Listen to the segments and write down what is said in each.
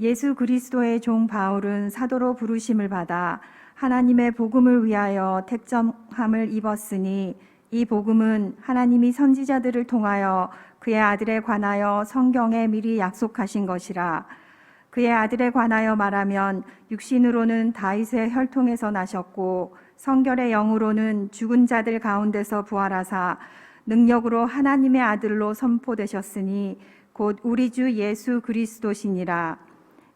예수 그리스도의 종 바울은 사도로 부르심을 받아 하나님의 복음을 위하여 택정함을 입었으니 이 복음은 하나님이 선지자들을 통하여 그의 아들에 관하여 성경에 미리 약속하신 것이라. 그의 아들에 관하여 말하면 육신으로는 다윗의 혈통에서 나셨고 성결의 영으로는 죽은 자들 가운데서 부활하사 능력으로 하나님의 아들로 선포되셨으니 곧 우리 주 예수 그리스도시니라.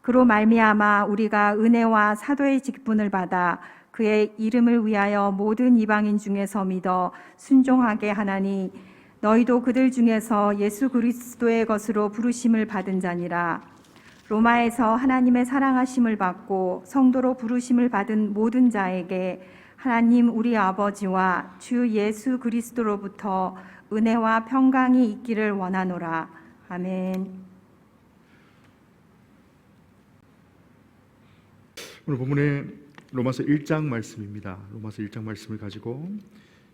그로 말미암아 우리가 은혜와 사도의 직분을 받아 그의 이름을 위하여 모든 이방인 중에서 믿어 순종하게 하나니 너희도 그들 중에서 예수 그리스도의 것으로 부르심을 받은 자니라. 로마에서 하나님의 사랑하심을 받고 성도로 부르심을 받은 모든 자에게 하나님 우리 아버지와 주 예수 그리스도로부터 은혜와 평강이 있기를 원하노라. 아멘. 오늘 본문의 로마서 1장 말씀입니다. 로마서 1장 말씀을 가지고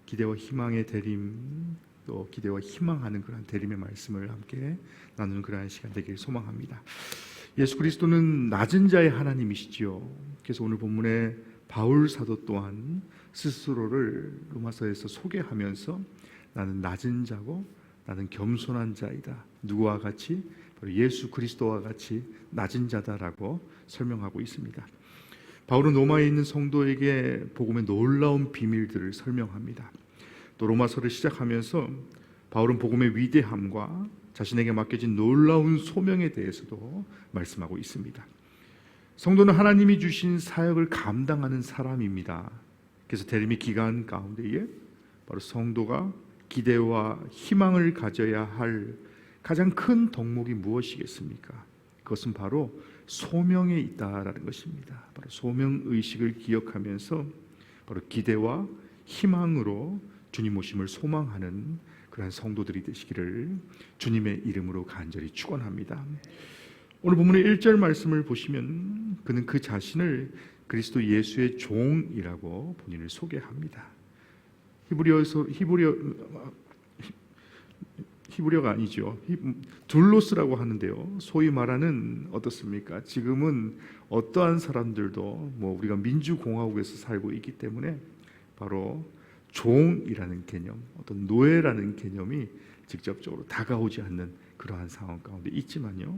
기대와 희망의 대림, 또 기대와 희망하는 그러한 대림의 말씀을 함께 나누는 그러한 시간 되기를 소망합니다. 예수 그리스도는 낮은 자의 하나님이시지요. 그래서 오늘 본문에 바울 사도 또한 스스로를 로마서에서 소개하면서 나는 낮은 자고 나는 겸손한 자이다. 누구와 같이? 바로 예수 그리스도와 같이 낮은 자다라고 설명하고 있습니다. 바울은 로마에 있는 성도에게 복음의 놀라운 비밀들을 설명합니다. 또 로마서를 시작하면서 바울은 복음의 위대함과 자신에게 맡겨진 놀라운 소명에 대해서도 말씀하고 있습니다. 성도는 하나님이 주신 사역을 감당하는 사람입니다. 그래서 대림의 기간 가운데에 바로 성도가 기대와 희망을 가져야 할 가장 큰 덕목이 무엇이겠습니까? 그것은 바로 소명에 있다라는 것입니다. 바로 소명의식을 기억하면서 바로 기대와 희망으로 주님 오심을 소망하는 그러한 성도들이 되시기를 주님의 이름으로 간절히 축원합니다. 오늘 본문의 1절 말씀을 보시면 그는 그 자신을 그리스도 예수의 종이라고 본인을 소개합니다. 히브리어가 아니죠. 둘로스라고 하는데요. 소위 말하는 어떻습니까? 지금은 어떠한 사람들도 우리가 민주공화국에서 살고 있기 때문에 바로 종이라는 개념, 어떤 노예라는 개념이 직접적으로 다가오지 않는 그러한 상황 가운데 있지만요.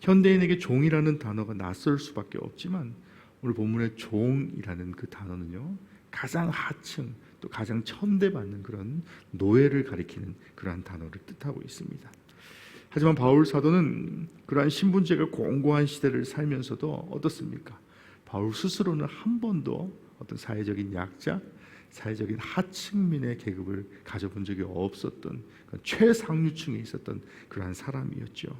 현대인에게 종이라는 단어가 낯설 수밖에 없지만 오늘 본문의 종이라는 그 단어는요. 가장 하층 또 가장 천대받는 그런 노예를 가리키는 그러한 단어를 뜻하고 있습니다. 하지만 바울 사도는 그러한 신분제가 공고한 시대를 살면서도 어떻습니까? 바울 스스로는 한 번도 어떤 사회적인 약자, 사회적인 하층민의 계급을 가져본 적이 없었던 최상류층에 있었던 그러한 사람이었죠.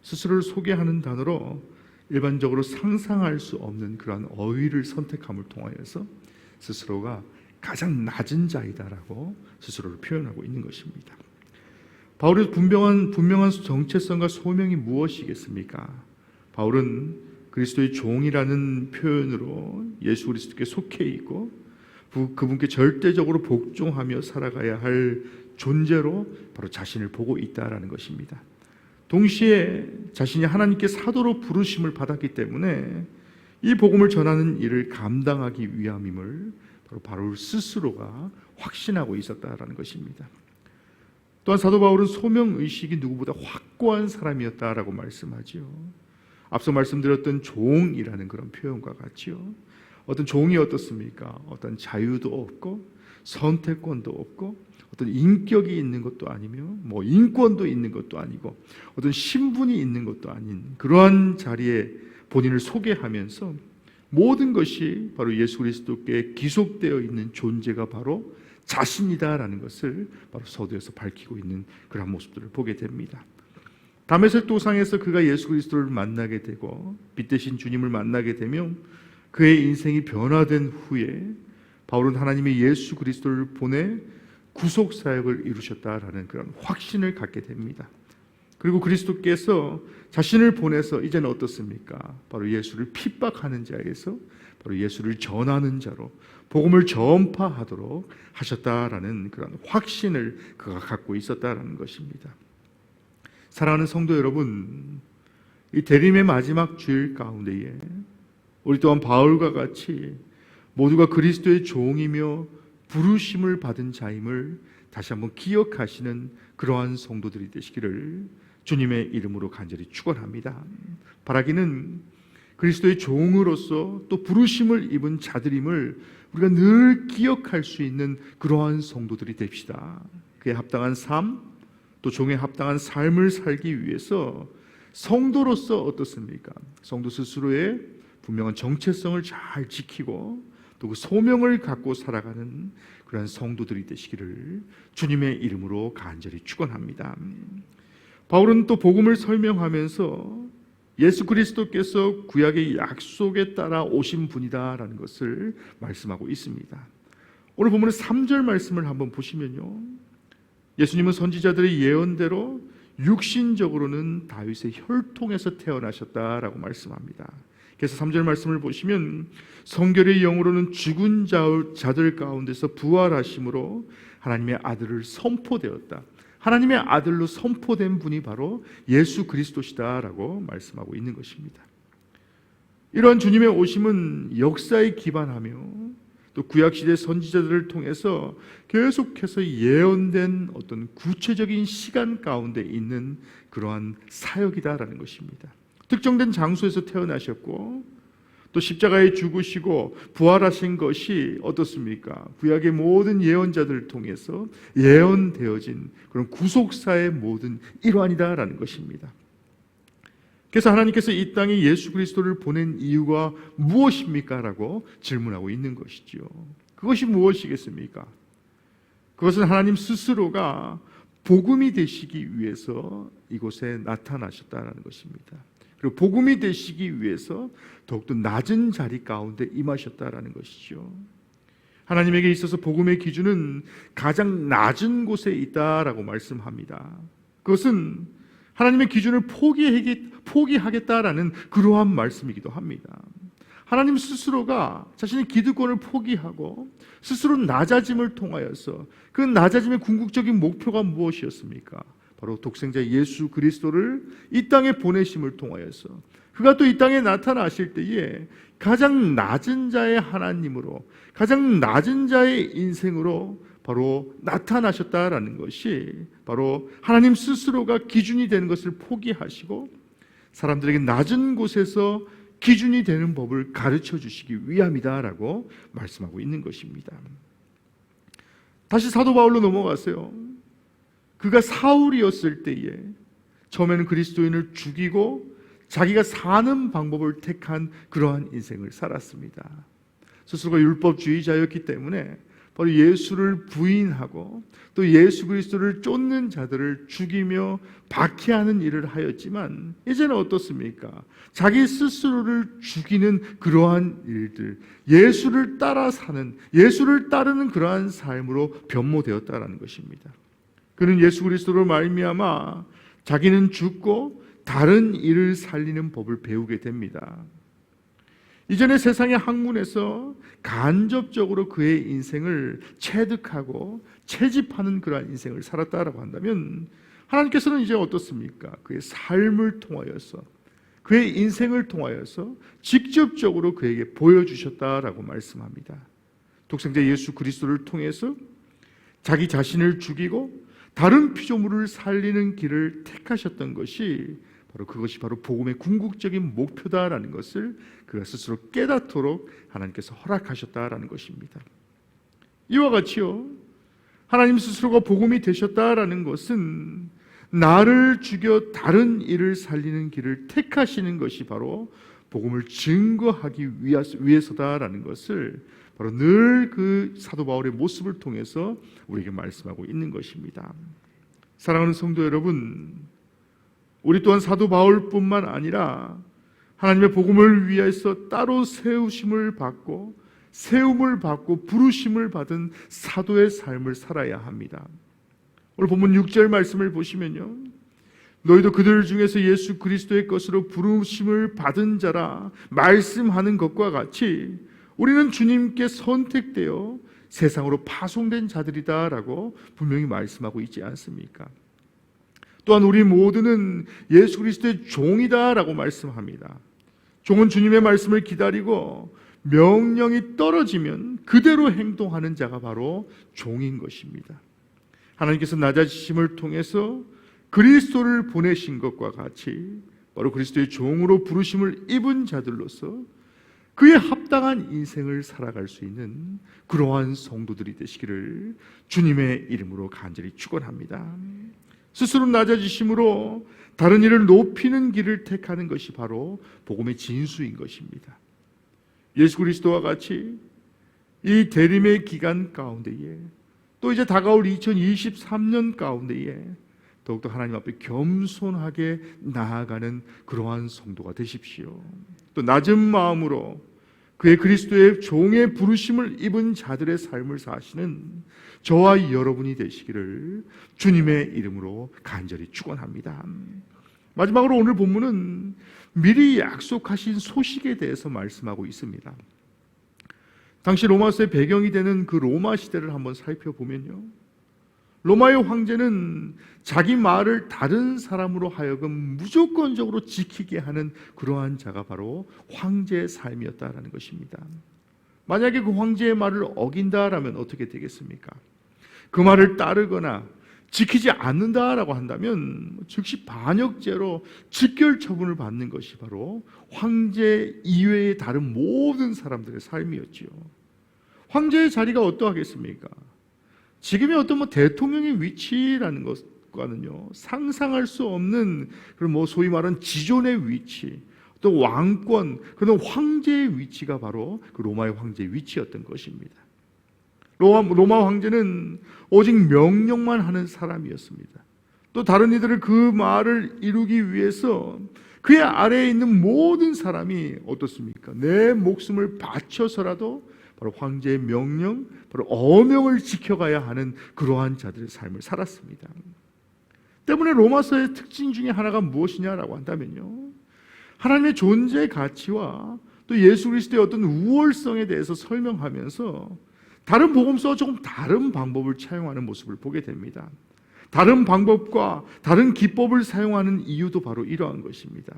스스로를 소개하는 단어로 일반적으로 상상할 수 없는 그러한 어휘를 선택함을 통하여서 스스로가 가장 낮은 자이다라고 스스로를 표현하고 있는 것입니다. 바울의 분명한 정체성과 소명이 무엇이겠습니까? 바울은 그리스도의 종이라는 표현으로 예수 그리스도께 속해 있고 그분께 절대적으로 복종하며 살아가야 할 존재로 바로 자신을 보고 있다라는 것입니다. 동시에 자신이 하나님께 사도로 부르심을 받았기 때문에 이 복음을 전하는 일을 감당하기 위함임을 바울 스스로가 확신하고 있었다라는 것입니다. 또한 사도 바울은 소명의식이 누구보다 확고한 사람이었다라고 말씀하지요. 앞서 말씀드렸던 종이라는 그런 표현과 같지요. 어떤 종이 어떻습니까? 어떤 자유도 없고 선택권도 없고 어떤 인격이 있는 것도 아니며 인권도 있는 것도 아니고 어떤 신분이 있는 것도 아닌 그러한 자리에 본인을 소개하면서 모든 것이 바로 예수 그리스도께 기속되어 있는 존재가 바로 자신이다라는 것을 바로 서두에서 밝히고 있는 그런 모습들을 보게 됩니다. 다메섹 도상에서 그가 예수 그리스도를 만나게 되고 빛 대신 주님을 만나게 되며 그의 인생이 변화된 후에 바울은 하나님의 예수 그리스도를 보내 구속 사역을 이루셨다라는 그런 확신을 갖게 됩니다. 그리고 그리스도께서 자신을 보내서 이제는 어떻습니까? 바로 예수를 핍박하는 자에서 바로 예수를 전하는 자로 복음을 전파하도록 하셨다라는 그런 확신을 그가 갖고 있었다라는 것입니다. 사랑하는 성도 여러분, 이 대림의 마지막 주일 가운데에 우리 또한 바울과 같이 모두가 그리스도의 종이며 부르심을 받은 자임을 다시 한번 기억하시는 그러한 성도들이 되시기를 주님의 이름으로 간절히 축원합니다. 바라기는 그리스도의 종으로서 또 부르심을 입은 자들임을 우리가 늘 기억할 수 있는 그러한 성도들이 됩시다. 그에 합당한 삶, 또 종에 합당한 삶을 살기 위해서 성도로서 어떻습니까? 성도 스스로의 분명한 정체성을 잘 지키고 또 그 소명을 갖고 살아가는 그런 성도들이 되시기를 주님의 이름으로 간절히 축원합니다. 바울은 또 복음을 설명하면서 예수 그리스도께서 구약의 약속에 따라 오신 분이다라는 것을 말씀하고 있습니다. 오늘 본문의 3절 말씀을 한번 보시면요, 예수님은 선지자들의 예언대로 육신적으로는 다윗의 혈통에서 태어나셨다라고 말씀합니다. 그래서 3절 말씀을 보시면 성결의 영으로는 죽은 자들 가운데서 부활하심으로 하나님의 아들을 선포되었다. 하나님의 아들로 선포된 분이 바로 예수 그리스도시다라고 말씀하고 있는 것입니다. 이러한 주님의 오심은 역사에 기반하며 또 구약시대 선지자들을 통해서 계속해서 예언된 어떤 구체적인 시간 가운데 있는 그러한 사역이다라는 것입니다. 특정된 장소에서 태어나셨고 또 십자가에 죽으시고 부활하신 것이 어떻습니까? 구약의 모든 예언자들을 통해서 예언되어진 그런 구속사의 모든 일환이다라는 것입니다. 그래서 하나님께서 이 땅에 예수 그리스도를 보낸 이유가 무엇입니까? 라고 질문하고 있는 것이죠. 그것이 무엇이겠습니까? 그것은 하나님 스스로가 복음이 되시기 위해서 이곳에 나타나셨다는 것입니다. 그리고 복음이 되시기 위해서 더욱더 낮은 자리 가운데 임하셨다라는 것이죠. 하나님에게 있어서 복음의 기준은 가장 낮은 곳에 있다라고 말씀합니다. 그것은 하나님의 기준을 포기하겠다라는 그러한 말씀이기도 합니다. 하나님 스스로가 자신의 기득권을 포기하고 스스로 낮아짐을 통하여서 그 낮아짐의 궁극적인 목표가 무엇이었습니까? 바로 독생자 예수 그리스도를 이 땅에 보내심을 통하여서 그가 또 이 땅에 나타나실 때에 가장 낮은 자의 하나님으로, 가장 낮은 자의 인생으로 바로 나타나셨다라는 것이 바로 하나님 스스로가 기준이 되는 것을 포기하시고 사람들에게 낮은 곳에서 기준이 되는 법을 가르쳐 주시기 위함이다라고 말씀하고 있는 것입니다. 다시 사도 바울로 넘어가세요. 그가 사울이었을 때에 처음에는 그리스도인을 죽이고 자기가 사는 방법을 택한 그러한 인생을 살았습니다. 스스로가 율법주의자였기 때문에 바로 예수를 부인하고 또 예수 그리스도를 쫓는 자들을 죽이며 박해하는 일을 하였지만 이제는 어떻습니까? 자기 스스로를 죽이는 그러한 일들, 예수를 따라 사는, 예수를 따르는 그러한 삶으로 변모되었다라는 것입니다. 그는 예수 그리스도로 말미암아 자기는 죽고 다른 이를 살리는 법을 배우게 됩니다. 이전에 세상의 학문에서 간접적으로 그의 인생을 체득하고 채집하는 그러한 인생을 살았다라고 한다면 하나님께서는 이제 어떻습니까? 그의 삶을 통하여서 그의 인생을 통하여서 직접적으로 그에게 보여주셨다라고 말씀합니다. 독생자 예수 그리스도를 통해서 자기 자신을 죽이고 다른 피조물을 살리는 길을 택하셨던 것이 그것이 바로 복음의 궁극적인 목표다라는 것을 그가 스스로 깨닫도록 하나님께서 허락하셨다라는 것입니다. 이와 같이요, 하나님 스스로가 복음이 되셨다라는 것은 나를 죽여 다른 이를 살리는 길을 택하시는 것이 바로 복음을 증거하기 위해서다라는 것을 바로 늘 그 사도 바울의 모습을 통해서 우리에게 말씀하고 있는 것입니다. 사랑하는 성도 여러분, 우리 또한 사도 바울뿐만 아니라 하나님의 복음을 위해서 따로 세우심을 받고 부르심을 받은 사도의 삶을 살아야 합니다. 오늘 본문 6절 말씀을 보시면요, 너희도 그들 중에서 예수 그리스도의 것으로 부르심을 받은 자라 말씀하는 것과 같이 우리는 주님께 선택되어 세상으로 파송된 자들이다라고 분명히 말씀하고 있지 않습니까? 또한 우리 모두는 예수 그리스도의 종이다라고 말씀합니다. 종은 주님의 말씀을 기다리고 명령이 떨어지면 그대로 행동하는 자가 바로 종인 것입니다. 하나님께서 낮아지심을 통해서 그리스도를 보내신 것과 같이 바로 그리스도의 종으로 부르심을 입은 자들로서 그에 합당한 인생을 살아갈 수 있는 그러한 성도들이 되시기를 주님의 이름으로 간절히 축원합니다. 스스로 낮아지심으로 다른 이를 높이는 길을 택하는 것이 바로 복음의 진수인 것입니다. 예수 그리스도와 같이 이 대림의 기간 가운데에 또 이제 다가올 2023년 가운데에 더욱더 하나님 앞에 겸손하게 나아가는 그러한 성도가 되십시오. 또 낮은 마음으로 그의 그리스도의 종의 부르심을 입은 자들의 삶을 사시는 저와 여러분이 되시기를 주님의 이름으로 간절히 축원합니다. 마지막으로 오늘 본문은 미리 약속하신 소식에 대해서 말씀하고 있습니다. 당시 로마서의 배경이 되는 그 로마 시대를 한번 살펴보면요, 로마의 황제는 자기 말을 다른 사람으로 하여금 무조건적으로 지키게 하는 그러한 자가 바로 황제의 삶이었다라는 것입니다. 만약에 그 황제의 말을 어긴다라면 어떻게 되겠습니까? 그 말을 따르거나 지키지 않는다라고 한다면 즉시 반역죄로 직결 처분을 받는 것이 바로 황제 이외의 다른 모든 사람들의 삶이었지요. 황제의 자리가 어떠하겠습니까? 지금의 어떤 대통령의 위치라는 것과는요, 상상할 수 없는 그런 소위 말하는 지존의 위치, 또 왕권, 그런 황제의 위치가 바로 그 로마의 황제의 위치였던 것입니다. 로마 황제는 오직 명령만 하는 사람이었습니다. 또 다른 이들을 그 말을 이루기 위해서 그의 아래에 있는 모든 사람이 어떻습니까? 내 목숨을 바쳐서라도 바로 황제의 명령, 바로 어명을 지켜가야 하는 그러한 자들의 삶을 살았습니다. 때문에 로마서의 특징 중에 하나가 무엇이냐라고 한다면요, 하나님의 존재 가치와 또 예수 그리스도의 어떤 우월성에 대해서 설명하면서 다른 복음서와 조금 다른 방법을 차용하는 모습을 보게 됩니다. 다른 방법과 다른 기법을 사용하는 이유도 바로 이러한 것입니다.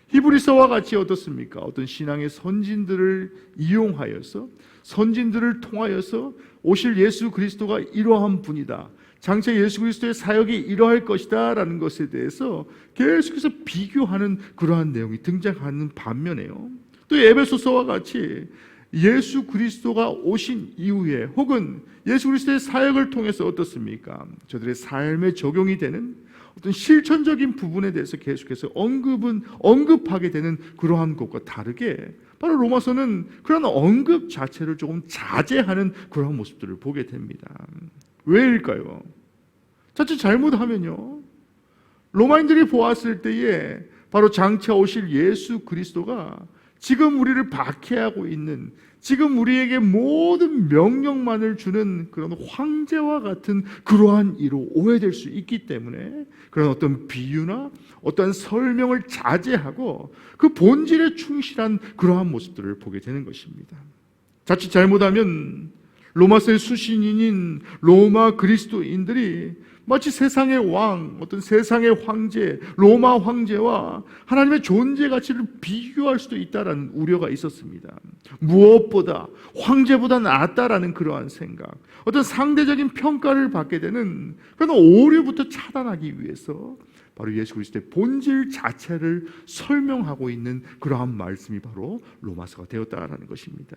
히브리서와 같이 어떻습니까? 어떤 신앙의 선진들을 이용하여서, 선진들을 통하여서 오실 예수 그리스도가 이러한 분이다, 장차 예수 그리스도의 사역이 이러할 것이다 라는 것에 대해서 계속해서 비교하는 그러한 내용이 등장하는 반면에요, 또 에베소서와 같이 예수 그리스도가 오신 이후에 혹은 예수 그리스도의 사역을 통해서 어떻습니까? 저들의 삶에 적용이 되는 어떤 실천적인 부분에 대해서 계속해서 언급하게 되는 그러한 것과 다르게 바로 로마서는 그런 언급 자체를 조금 자제하는 그러한 모습들을 보게 됩니다. 왜일까요? 자칫 잘못하면요, 로마인들이 보았을 때에 바로 장차 오실 예수 그리스도가 지금 우리를 박해하고 있는, 지금 우리에게 모든 명령만을 주는 그런 황제와 같은 그러한 이로 오해될 수 있기 때문에 그런 어떤 비유나 어떤 설명을 자제하고 그 본질에 충실한 그러한 모습들을 보게 되는 것입니다. 자칫 잘못하면 로마서의 수신인인 로마 그리스도인들이 마치 세상의 왕, 어떤 세상의 황제, 로마 황제와 하나님의 존재 가치를 비교할 수도 있다라는 우려가 있었습니다. 무엇보다 황제보다 낫다라는 그러한 생각, 어떤 상대적인 평가를 받게 되는 그런 오류부터 차단하기 위해서 바로 예수 그리스도의 본질 자체를 설명하고 있는 그러한 말씀이 바로 로마서가 되었다라는 것입니다.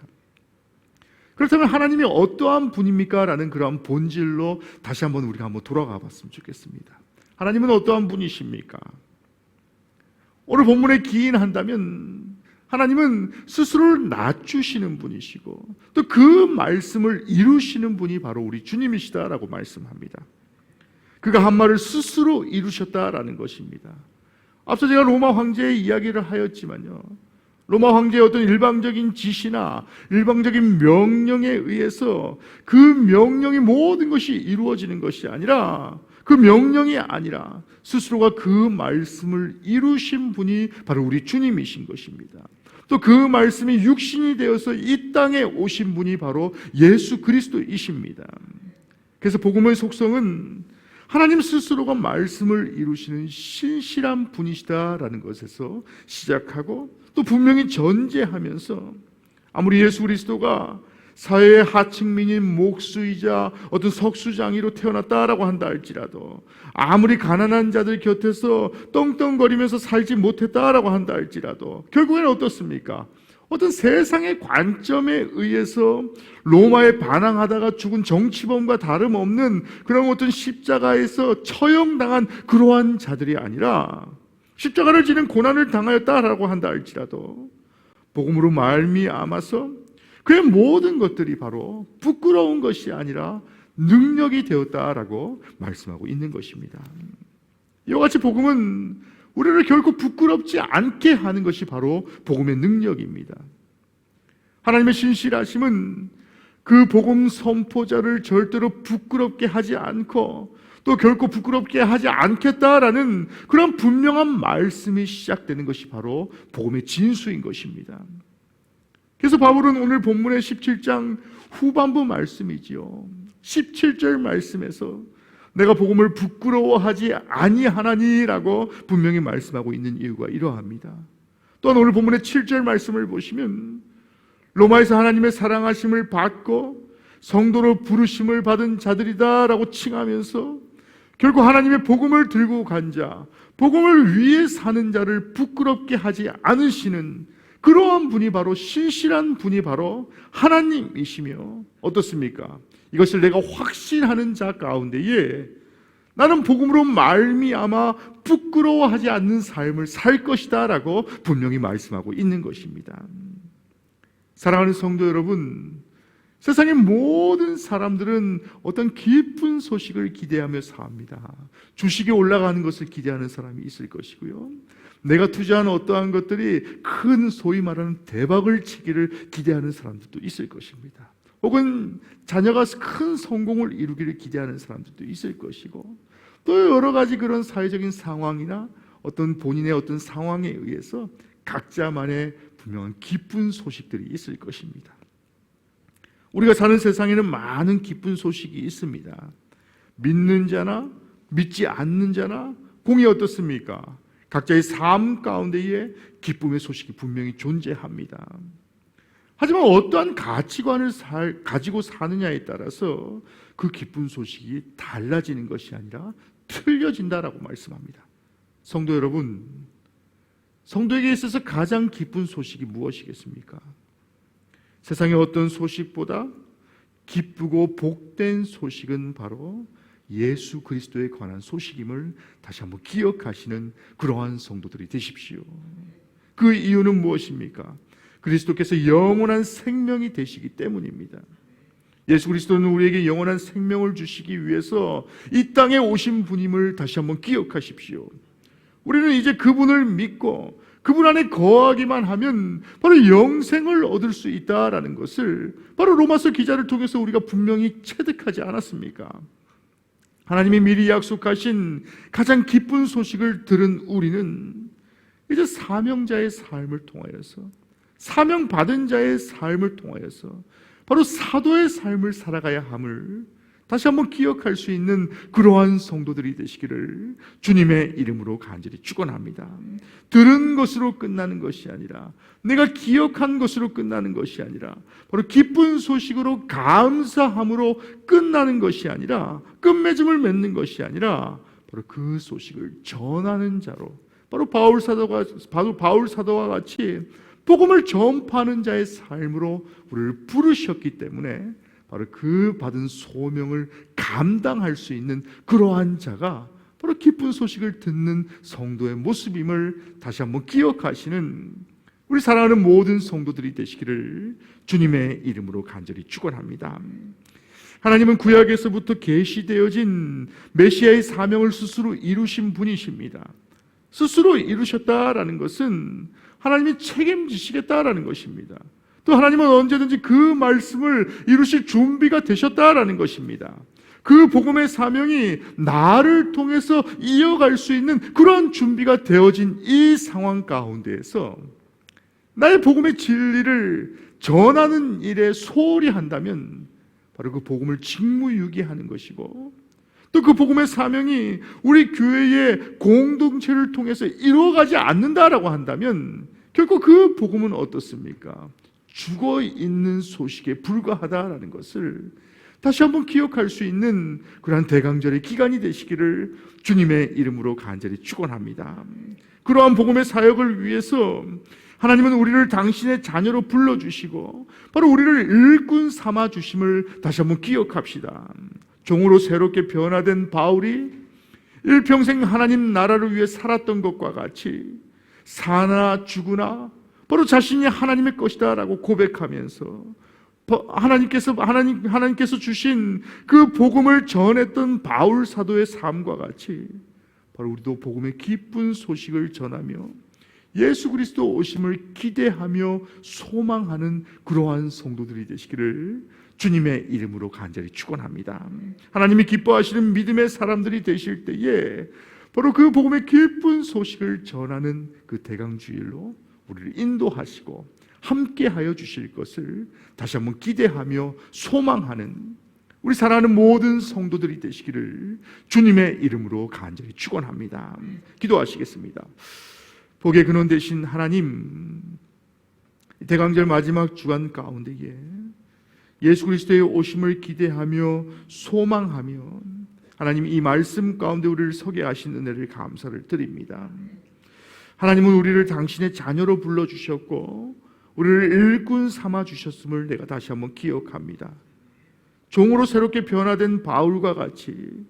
그렇다면 하나님이 어떠한 분입니까? 라는 그러한 본질로 다시 한번 우리가 한번 돌아가 봤으면 좋겠습니다. 하나님은 어떠한 분이십니까? 오늘 본문에 기인한다면 하나님은 스스로를 낮추시는 분이시고 또 그 말씀을 이루시는 분이 바로 우리 주님이시다라고 말씀합니다. 그가 한 말을 스스로 이루셨다라는 것입니다. 앞서 제가 로마 황제의 이야기를 하였지만요, 로마 황제의 어떤 일방적인 지시나 일방적인 명령에 의해서 그 명령이 모든 것이 이루어지는 것이 아니라, 그 명령이 아니라 스스로가 그 말씀을 이루신 분이 바로 우리 주님이신 것입니다. 또 그 말씀이 육신이 되어서 이 땅에 오신 분이 바로 예수 그리스도이십니다. 그래서 복음의 속성은 하나님 스스로가 말씀을 이루시는 신실한 분이시다라는 것에서 시작하고, 또 분명히 전제하면서 아무리 예수 그리스도가 사회의 하층민인 목수이자 어떤 석수장이로 태어났다라고 한다 할지라도, 아무리 가난한 자들 곁에서 떵떵거리면서 살지 못했다라고 한다 할지라도, 결국에는 어떻습니까? 어떤 세상의 관점에 의해서 로마에 반항하다가 죽은 정치범과 다름없는 그런 어떤 십자가에서 처형당한 그러한 자들이 아니라, 십자가를 지는 고난을 당하였다라고 한다 할지라도 복음으로 말미암아서 그의 모든 것들이 바로 부끄러운 것이 아니라 능력이 되었다라고 말씀하고 있는 것입니다. 이와 같이 복음은 우리를 결코 부끄럽지 않게 하는 것이 바로 복음의 능력입니다. 하나님의 신실하심은 그 복음 선포자를 절대로 부끄럽게 하지 않고, 또 결코 부끄럽게 하지 않겠다라는 그런 분명한 말씀이 시작되는 것이 바로 복음의 진수인 것입니다. 그래서 바울은 오늘 본문의 17장 후반부 말씀이지요, 17절 말씀에서 내가 복음을 부끄러워하지 아니하나니라고 분명히 말씀하고 있는 이유가 이러합니다. 또한 오늘 본문의 7절 말씀을 보시면 로마에서 하나님의 사랑하심을 받고 성도로 부르심을 받은 자들이다라고 칭하면서 결국 하나님의 복음을 들고 간 자, 복음을 위해 사는 자를 부끄럽게 하지 않으시는 그러한 분이 바로, 신실한 분이 바로 하나님이시며, 어떻습니까? 이것을 내가 확신하는 자 가운데에 나는 복음으로 말미암아 부끄러워하지 않는 삶을 살 것이다 라고 분명히 말씀하고 있는 것입니다. 사랑하는 성도 여러분, 세상의 모든 사람들은 어떤 기쁜 소식을 기대하며 삽니다. 주식이 올라가는 것을 기대하는 사람이 있을 것이고요, 내가 투자한 어떠한 것들이 큰 소위 말하는 대박을 치기를 기대하는 사람들도 있을 것입니다. 혹은 자녀가 큰 성공을 이루기를 기대하는 사람들도 있을 것이고, 또 여러 가지 그런 사회적인 상황이나 어떤 본인의 어떤 상황에 의해서 각자만의 분명한 기쁜 소식들이 있을 것입니다. 우리가 사는 세상에는 많은 기쁜 소식이 있습니다. 믿는 자나 믿지 않는 자나 공이 어떻습니까? 각자의 삶 가운데에 기쁨의 소식이 분명히 존재합니다. 하지만 어떠한 가치관을 가지고 사느냐에 따라서 그 기쁜 소식이 달라지는 것이 아니라 틀려진다라고 말씀합니다. 성도 여러분, 성도에게 있어서 가장 기쁜 소식이 무엇이겠습니까? 세상의 어떤 소식보다 기쁘고 복된 소식은 바로 예수 그리스도에 관한 소식임을 다시 한번 기억하시는 그러한 성도들이 되십시오. 그 이유는 무엇입니까? 그리스도께서 영원한 생명이 되시기 때문입니다. 예수 그리스도는 우리에게 영원한 생명을 주시기 위해서 이 땅에 오신 분임을 다시 한번 기억하십시오. 우리는 이제 그분을 믿고 그분 안에 거하기만 하면 바로 영생을 얻을 수 있다라는 것을 바로 로마서 기자를 통해서 우리가 분명히 체득하지 않았습니까? 하나님이 미리 약속하신 가장 기쁜 소식을 들은 우리는 이제 사명자의 삶을 통하여서, 사명받은 자의 삶을 통하여서 바로 사도의 삶을 살아가야 함을 다시 한번 기억할 수 있는 그러한 성도들이 되시기를 주님의 이름으로 간절히 축원합니다. 들은 것으로 끝나는 것이 아니라, 내가 기억한 것으로 끝나는 것이 아니라, 바로 기쁜 소식으로 감사함으로 끝나는 것이 아니라, 끝맺음을 맺는 것이 아니라 바로 그 소식을 전하는 자로, 바로 바울 사도와 같이 복음을 전파하는 자의 삶으로 우리를 부르셨기 때문에 바로 그 받은 소명을 감당할 수 있는 그러한 자가 바로 기쁜 소식을 듣는 성도의 모습임을 다시 한번 기억하시는 우리 사랑하는 모든 성도들이 되시기를 주님의 이름으로 간절히 축원합니다. 하나님은 구약에서부터 계시되어진 메시아의 사명을 스스로 이루신 분이십니다. 스스로 이루셨다라는 것은 하나님이 책임지시겠다라는 것입니다. 또 하나님은 언제든지 그 말씀을 이루실 준비가 되셨다라는 것입니다. 그 복음의 사명이 나를 통해서 이어갈 수 있는 그런 준비가 되어진 이 상황 가운데에서 나의 복음의 진리를 전하는 일에 소홀히 한다면 바로 그 복음을 직무유기하는 것이고, 또 그 복음의 사명이 우리 교회의 공동체를 통해서 이루어가지 않는다라고 한다면 결코 그 복음은 어떻습니까? 죽어있는 소식에 불과하다라는 것을 다시 한번 기억할 수 있는 그러한 대강절의 기간이 되시기를 주님의 이름으로 간절히 축원합니다. 그러한 복음의 사역을 위해서 하나님은 우리를 당신의 자녀로 불러주시고 바로 우리를 일꾼 삼아주심을 다시 한번 기억합시다. 종으로 새롭게 변화된 바울이 일평생 하나님 나라를 위해 살았던 것과 같이 사나 죽으나 바로 자신이 하나님의 것이다 라고 고백하면서 하나님께서 주신 그 복음을 전했던 바울 사도의 삶과 같이 바로 우리도 복음의 기쁜 소식을 전하며 예수 그리스도 오심을 기대하며 소망하는 그러한 성도들이 되시기를 주님의 이름으로 간절히 축원합니다. 하나님이 기뻐하시는 믿음의 사람들이 되실 때에 바로 그 복음의 기쁜 소식을 전하는 그 대강주일로 우리를 인도하시고 함께하여 주실 것을 다시 한번 기대하며 소망하는 우리 사랑하는 모든 성도들이 되시기를 주님의 이름으로 간절히 축원합니다. 기도하시겠습니다. 복의 근원 되신 하나님, 대강절 마지막 주간 가운데에 예수 그리스도의 오심을 기대하며 소망하며 하나님 이 말씀 가운데 우리를 서게 하신 은혜를 감사를 드립니다. 하나님은 우리를 당신의 자녀로 불러주셨고 우리를 일꾼 삼아주셨음을 내가 다시 한번 기억합니다. 종으로 새롭게 변화된 바울과 같이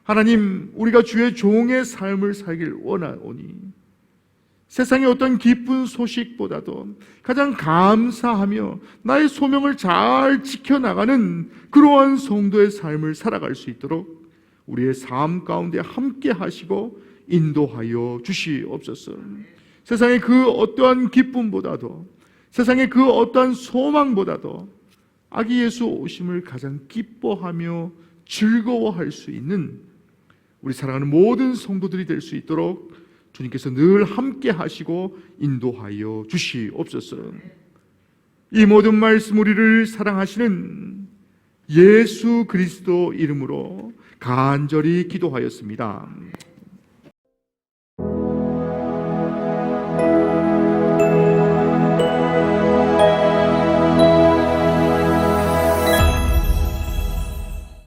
하나님 우리가 주의 종의 삶을 살길 원하오니 세상의 어떤 기쁜 소식보다도 가장 감사하며 나의 소명을 잘 지켜나가는 그러한 성도의 삶을 살아갈 수 있도록 우리의 삶 가운데 함께 하시고 인도하여 주시옵소서. 세상의 그 어떠한 기쁨보다도 세상의 그 어떠한 소망보다도 아기 예수 오심을 가장 기뻐하며 즐거워할 수 있는 우리 사랑하는 모든 성도들이 될 수 있도록 주님께서 늘 함께 하시고 인도하여 주시옵소서. 이 모든 말씀 우리를 사랑하시는 예수 그리스도 이름으로 간절히 기도하였습니다.